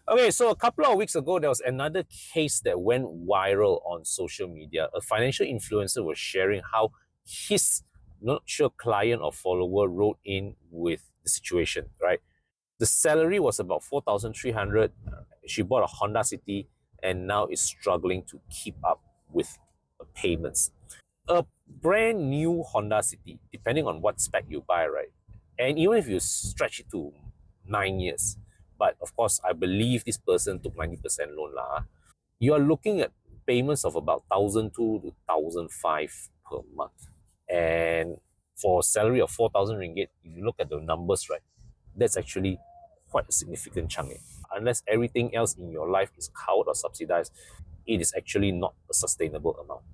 Okay, so a couple of weeks ago, there was another case that went viral on social media. A financial influencer was sharing how his not sure client or follower wrote in with the situation, right? The salary was about 4,300. She bought a Honda City and now is struggling to keep up with payments. A brand new Honda City, depending on what spec you buy, right? And even if you stretch it to 9 years, but of course, I believe this person took 90% loan lah. You are looking at payments of about 1,200 to 1,500 per month. And for a salary of 4,000 ringgit, if you look at the numbers, right, that's actually quite a significant chunk. Unless everything else in your life is covered or subsidized, it is actually not a sustainable amount.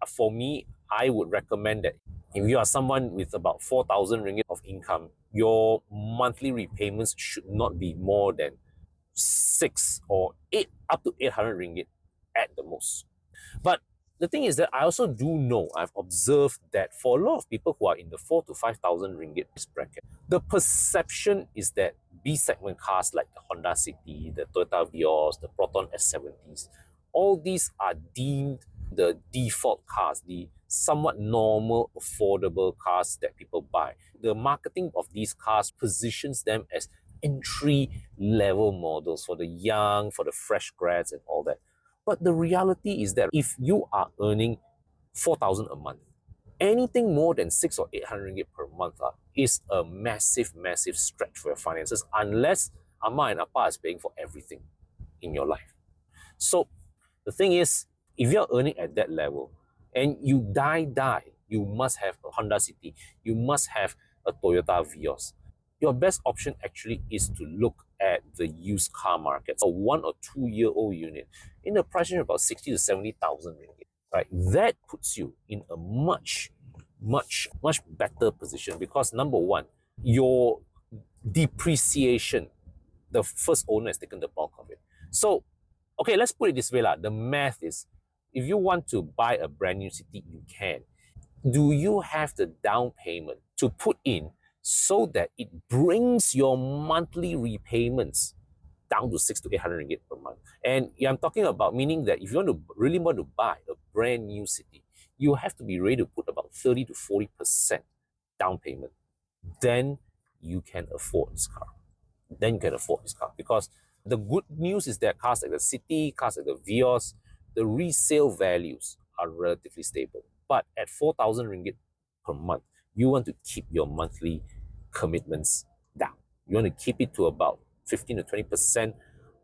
For me, I would recommend that if you are someone with about 4,000 ringgit of income, your monthly repayments should not be more than 6 or 8 up to 800 ringgit at the most. But the thing is that I also do know, I've observed that for a lot of people who are in the 4 to 5,000 ringgit bracket, the perception is that B segment cars like the Honda City, the Toyota Vios, the Proton S70s, all these are deemed the default cars, the somewhat normal, affordable cars that people buy. The marketing of these cars positions them as entry-level models for the young, for the fresh grads and all that. But the reality is that if you are earning 4,000 a month, anything more than 6 or 800 ringgit per month is a massive, massive stretch for your finances unless Amma and Appa is paying for everything in your life. So the thing is, if you're earning at that level and you die, you must have a Honda City, you must have a Toyota Vios. Your best option actually is to look at the used car market. A 1 or 2-year-old unit in the price range of about 60 to 70,000 ringgit. Right? That puts you in a much better position because number one, your depreciation, the first owner has taken the bulk of it. So, okay, let's put it this way. The math is, if you want to buy a brand new city, you can. Do you have the down payment to put in so that it brings your monthly repayments down to 6 to 800 ringgit per month? And I'm talking about meaning that if you really want to buy a brand new city, you have to be ready to put about 30 to 40% down payment. Then you can afford this car. Because the good news is that cars like the City, cars like the Vios, the resale values are relatively stable. But at 4,000 ringgit per month, you want to keep your monthly commitments down. You want to keep it to about 15 to 20%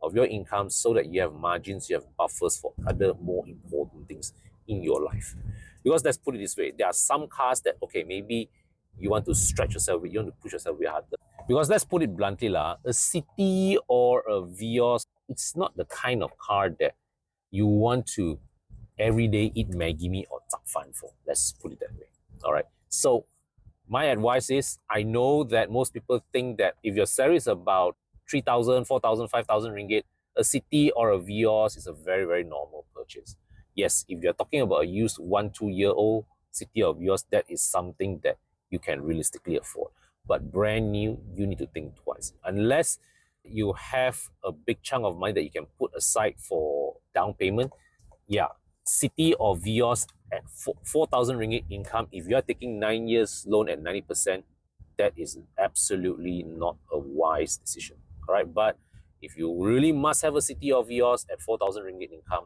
of your income so that you have margins, you have buffers for other more important things in your life. Because let's put it this way, there are some cars that, okay, maybe you want to stretch yourself, you want to push yourself way harder. Because let's put it bluntly, a City or a Vios, it's not the kind of car that you want to every day eat Maggi mee or Zap Fan for. Let's put it that way. All right. So my advice is, I know that most people think that if your salary is about 3,000, 4,000, 5,000 ringgit, a City or a Vios is a very, very normal purchase. Yes, if you're talking about a used 1, 2-year-old City or Vios, that is something that you can realistically afford. But brand new, you need to think twice. Unless you have a big chunk of money that you can put aside for down payment, yeah, City or Vios at 4,000 ringgit income, if you are taking 9 years loan at 90%, that is absolutely not a wise decision. All right, but if you really must have a City or Vios at 4,000 ringgit income,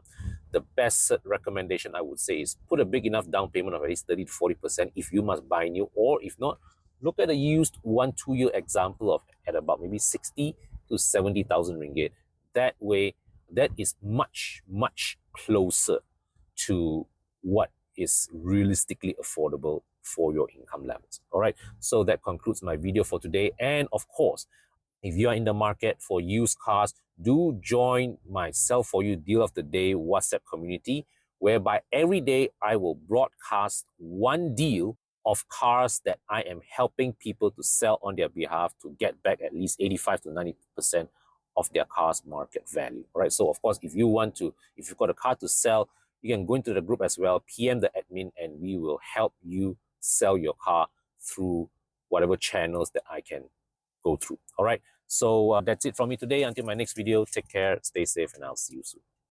the best recommendation I would say is put a big enough down payment of at least 30 to 40% if you must buy new, or if not, look at a used 1, 2-year example of at about maybe 60 to 70,000 ringgit. That way, that is much closer to what is realistically affordable for your income levels. All right, so that concludes my video for today. And of course, if you are in the market for used cars, do join my Sell For You Deal of the Day WhatsApp community, whereby every day I will broadcast one deal of cars that I am helping people to sell on their behalf to get back at least 85 to 90% of their car's market value. All right, so of course, if you've got a car to sell, you can go into the group as well, PM the admin, and we will help you sell your car through whatever channels that I can go through. All right. So that's it from me today. Until my next video, take care, stay safe, and I'll see you soon.